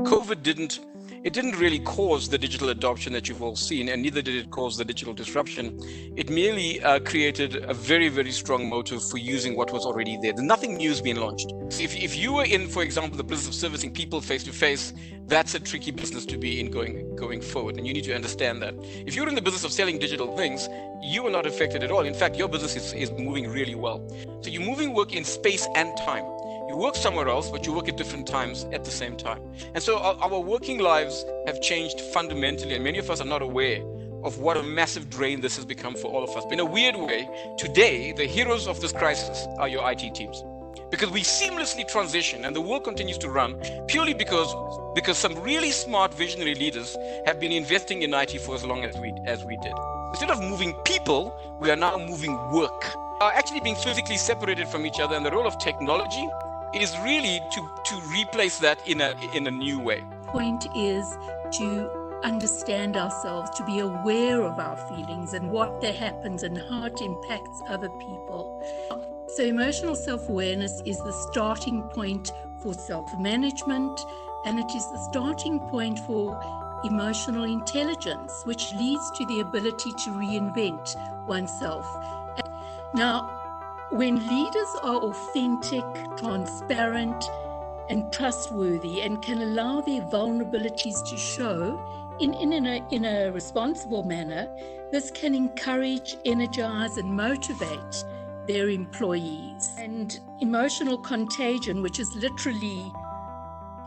COVID didn't really cause the digital adoption that you've all seen, and neither did it cause the digital disruption. It merely created a very, very strong motive for using what was already there. Nothing new has been launched. If you were in, for example, the business of servicing people face to face, that's a tricky business to be in going forward, and you need to understand that. If you're in the business of selling digital things, you are not affected at all. In fact, your business is moving really well. So you're moving work in space and time. You work somewhere else, but you work at different times at the same time. And so our working lives have changed fundamentally, and many of us are not aware of what a massive drain this has become for all of us. In a weird way, today, the heroes of this crisis are your IT teams. Because we seamlessly transition and the world continues to run purely because some really smart visionary leaders have been investing in IT for as long as we did. Instead of moving people, we are now moving work. Are actually being physically separated from each other, and the role of technology is really to replace that in a new way. Point is to understand ourselves, to be aware of our feelings and what that happens and how it impacts other people. So emotional self-awareness is the starting point for self-management, and it is the starting point for emotional intelligence, which leads to the ability to reinvent oneself. Now, when leaders are authentic, transparent, and trustworthy and can allow their vulnerabilities to show in a responsible manner, this can encourage, energize, and motivate their employees. And emotional contagion, which is literally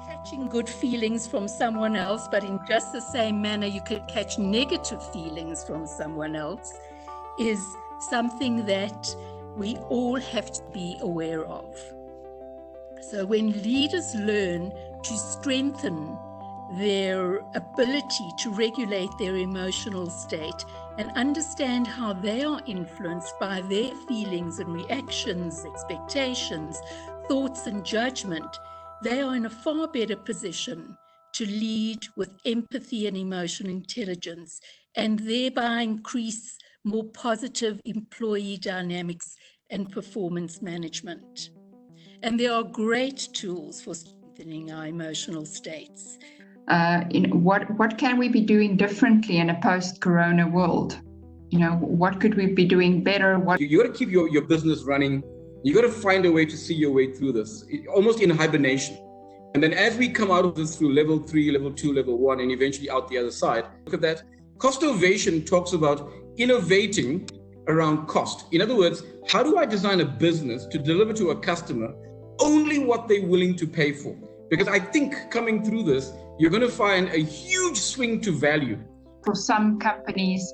catching good feelings from someone else, but in just the same manner you could catch negative feelings from someone else, is something that we all have to be aware of. So when leaders learn to strengthen their ability to regulate their emotional state and understand how they are influenced by their feelings and reactions, expectations, thoughts and judgment, they are in a far better position to lead with empathy and emotional intelligence, and thereby increase more positive employee dynamics and performance management. And there are great tools for strengthening our emotional states. What can we be doing differently in a post-corona world? What could we be doing better? You got to keep your business running. You got to find a way to see your way through this, almost in hibernation. And then as we come out of this through level 3, level 2, level 1, and eventually out the other side, look at that. Cost Ovation talks about innovating around cost. In other words, how do I design a business to deliver to a customer only what they're willing to pay for? Because I think coming through this, you're going to find a huge swing to value. For some companies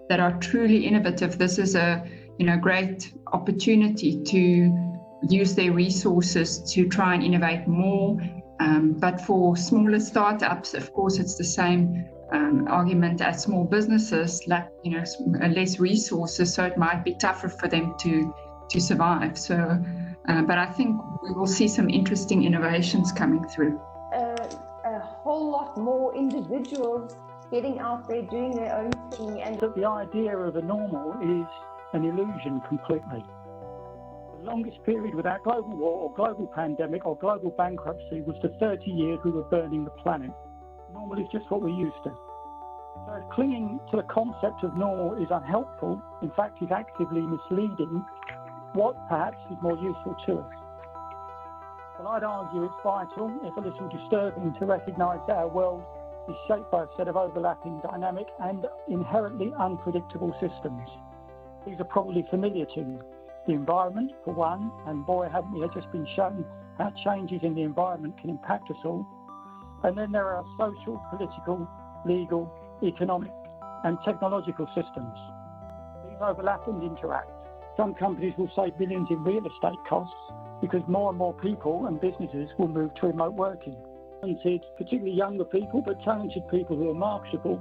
that are truly innovative, this is a great opportunity to use their resources to try and innovate more. But for smaller startups, of course, it's the same argument as small businesses, like less resources, so it might be tougher for them to survive. So, but I think we will see some interesting innovations coming through. A whole lot more individuals getting out there doing their own thing, and the idea of a normal is an illusion completely. The longest period without global war or global pandemic or global bankruptcy was the 30 years we were burning the planet. Normal is just what we're used to. So clinging to the concept of normal is unhelpful, in fact is actively misleading what perhaps is more useful to us. Well, I'd argue it's vital, if a little disturbing, to recognise that our world is shaped by a set of overlapping, dynamic and inherently unpredictable systems. These are probably familiar to you. The environment, for one, and boy, haven't we just been shown how changes in the environment can impact us all. And then there are social, political, legal, economic and technological systems. These overlap and interact. Some companies will save billions in real estate costs because more and more people and businesses will move to remote working. Talented, particularly younger people, but talented people who are marketable,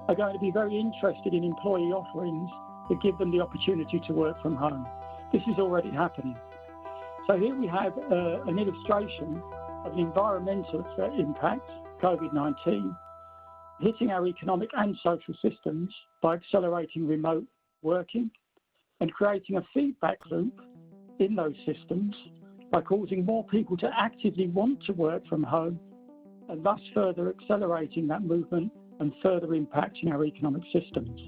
are going to be very interested in employee offerings that give them the opportunity to work from home. This is already happening. So here we have an illustration of the environmental impact, COVID-19, hitting our economic and social systems by accelerating remote working and creating a feedback loop in those systems by causing more people to actively want to work from home, and thus further accelerating that movement and further impacting our economic systems.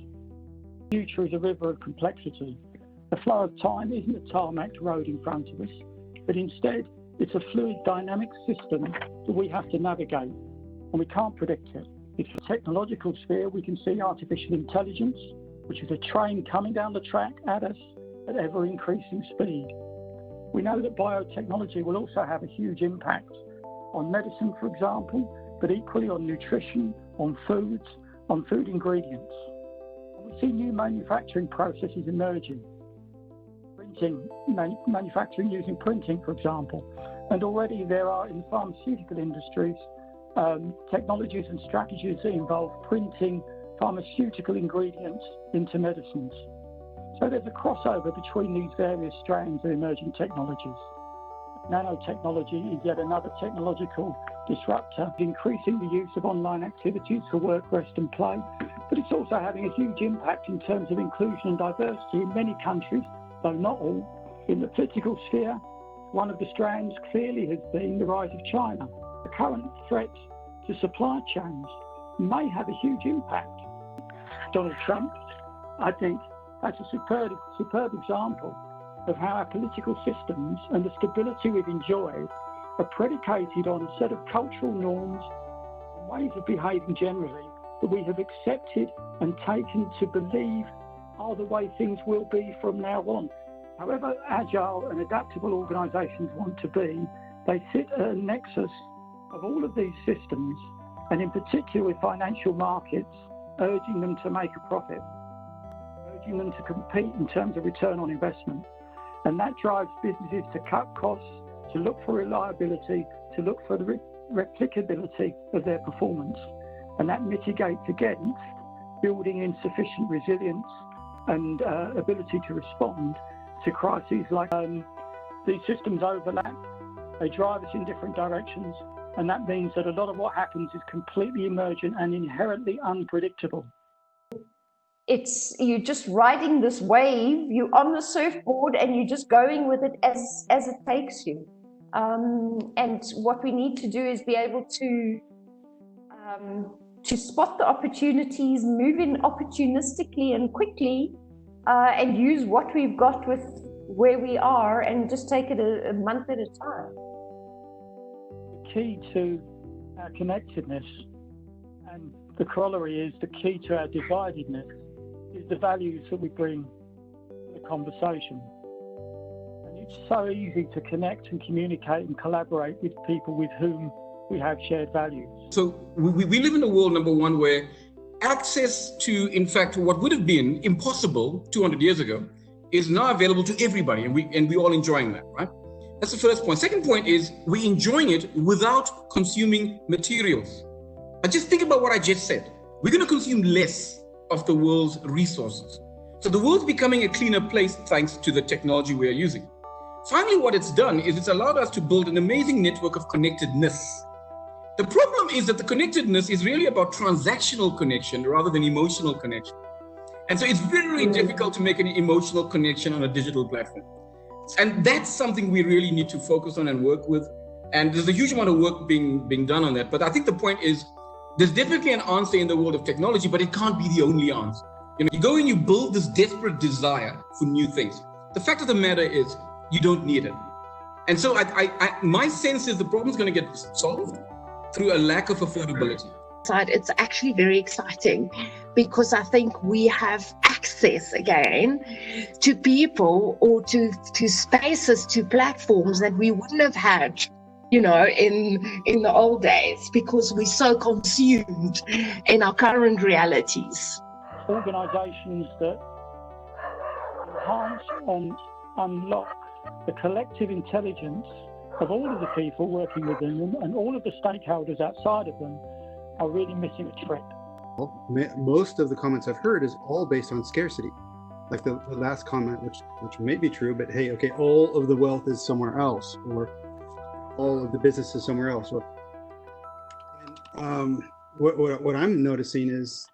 The future is a river of complexity. The flow of time isn't a tarmacked road in front of us, but instead it's a fluid, dynamic system that we have to navigate, and we can't predict it. In the technological sphere, we can see artificial intelligence, which is a train coming down the track at us at ever-increasing speed. We know that biotechnology will also have a huge impact on medicine, for example, but equally on nutrition, on foods, on food ingredients. And we see new manufacturing processes emerging, manufacturing using printing, for example. And already there are, in the pharmaceutical industries, technologies and strategies that involve printing pharmaceutical ingredients into medicines. So there's a crossover between these various strands of emerging technologies. Nanotechnology is yet another technological disruptor, increasing the use of online activities for work, rest and play, but it's also having a huge impact in terms of inclusion and diversity in many countries, though not all. In the political sphere, one of the strands clearly has been the rise of China. The current threat to supply chains may have a huge impact. Donald Trump, I think, that's a superb example of how our political systems and the stability we've enjoyed are predicated on a set of cultural norms and ways of behaving generally that we have accepted and taken to believe are the way things will be from now on. However agile and adaptable organisations want to be, they sit at a nexus of all of these systems, and in particular with financial markets, urging them to make a profit, urging them to compete in terms of return on investment. And that drives businesses to cut costs, to look for reliability, to look for the replicability of their performance. And that mitigates against building in sufficient resilience and ability to respond to crises like these systems overlap, they drive us in different directions, and that means that a lot of what happens is completely emergent and inherently unpredictable. It's you're just riding this wave, you're on the surfboard and you're just going with it as it takes you. And what we need to do is be able to spot the opportunities, move in opportunistically and quickly, and use what we've got with where we are and just take it a month at a time. The key to our connectedness, and the corollary is the key to our dividedness, is the values that we bring to the conversation. And it's so easy to connect and communicate and collaborate with people with whom we have shared values. So we live in a world, number one, where access to, in fact, what would have been impossible 200 years ago is now available to everybody, and we're all enjoying that, right? That's the first point. Second point is we're enjoying it without consuming materials. Now just think about what I just said. We're going to consume less of the world's resources. So the world's becoming a cleaner place thanks to the technology we are using. Finally, what it's done is it's allowed us to build an amazing network of connectedness. The problem is that the connectedness is really about transactional connection rather than emotional connection. And so it's very, very difficult to make an emotional connection on a digital platform. And that's something we really need to focus on and work with. And there's a huge amount of work being done on that. But I think the point is, there's definitely an answer in the world of technology, but it can't be the only answer. You go and you build this desperate desire for new things. The fact of the matter is, you don't need it. And so my sense is the problem's going to get solved through a lack of affordability. It's actually very exciting because I think we have access again to people or to spaces, to platforms that we wouldn't have had, in the old days, because we're so consumed in our current realities. Organisations that enhance and unlock the collective intelligence of all of the people working within them and all of the stakeholders outside of them are really missing a trick. Well, most of the comments I've heard is all based on scarcity. Like the last comment, which may be true, but hey, okay, all of the wealth is somewhere else, or all of the business is somewhere else. What I'm noticing is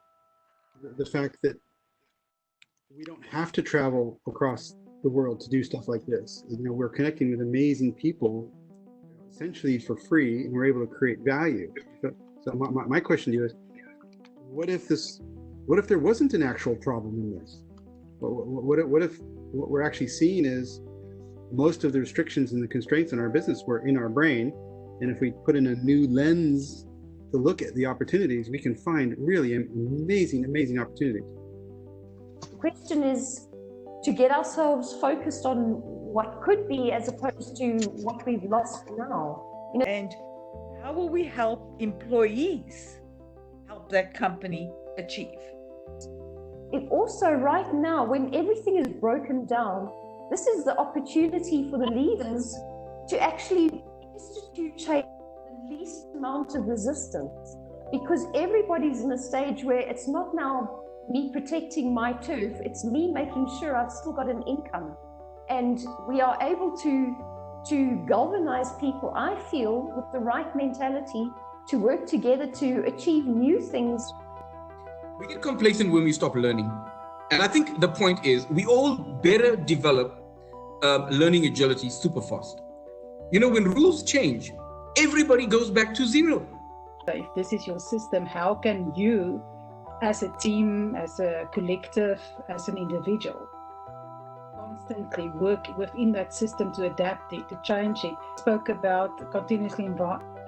the fact that we don't have to travel across the world to do stuff like this. You know, we're connecting with amazing people essentially for free, and we're able to create value. So my question to you is, what if there wasn't an actual problem in this? What if what we're actually seeing is most of the restrictions and the constraints in our business were in our brain, and if we put in a new lens to look at the opportunities, we can find really amazing opportunities. The question is to get ourselves focused on what could be as opposed to what we've lost now. You know, and how will we help employees help that company achieve? It also, right now, when everything is broken down, this is the opportunity for the leaders to actually institute change the least amount of resistance, because everybody's in a stage where it's not now me protecting my turf, it's me making sure I've still got an income. And we are able to galvanize people, I feel, with the right mentality to work together to achieve new things. We get complacent when we stop learning. And I think the point is we all better develop learning agility super fast. You know, when rules change, everybody goes back to zero. If this is your system, how can you, as a team, as a collective, as an individual, constantly work within that system to adapt it, to change it? Spoke about continuously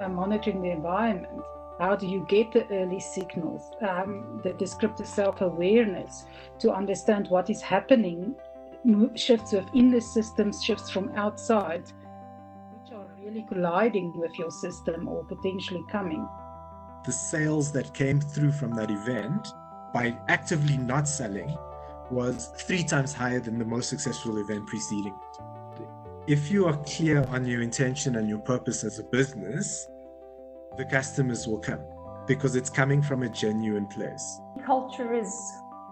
monitoring the environment. How do you get the early signals, the descriptive self-awareness to understand what is happening, shifts within the system, shifts from outside, which are really colliding with your system or potentially coming. The sales that came through from that event by actively not selling was 3 times higher than the most successful event preceding it. If you are clear on your intention and your purpose as a business, the customers will come because it's coming from a genuine place. Culture is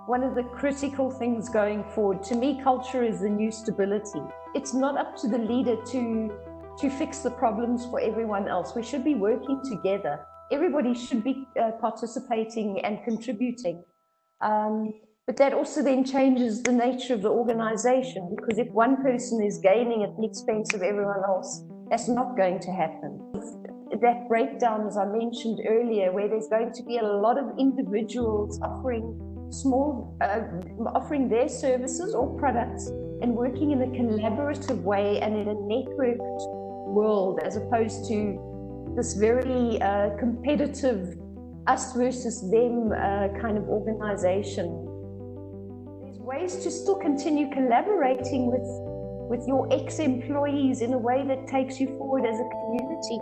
one of the critical things going forward. To me, culture is the new stability. It's not up to the leader to fix the problems for everyone else. We should be working together. Everybody should be participating and contributing. But that also then changes the nature of the organization, because if one person is gaining at the expense of everyone else, that's not going to happen. That breakdown, as I mentioned earlier, where there's going to be a lot of individuals offering their services or products and working in a collaborative way and in a networked world, as opposed to this very competitive us versus them kind of organization. There's ways to still continue collaborating with your ex-employees in a way that takes you forward as a community.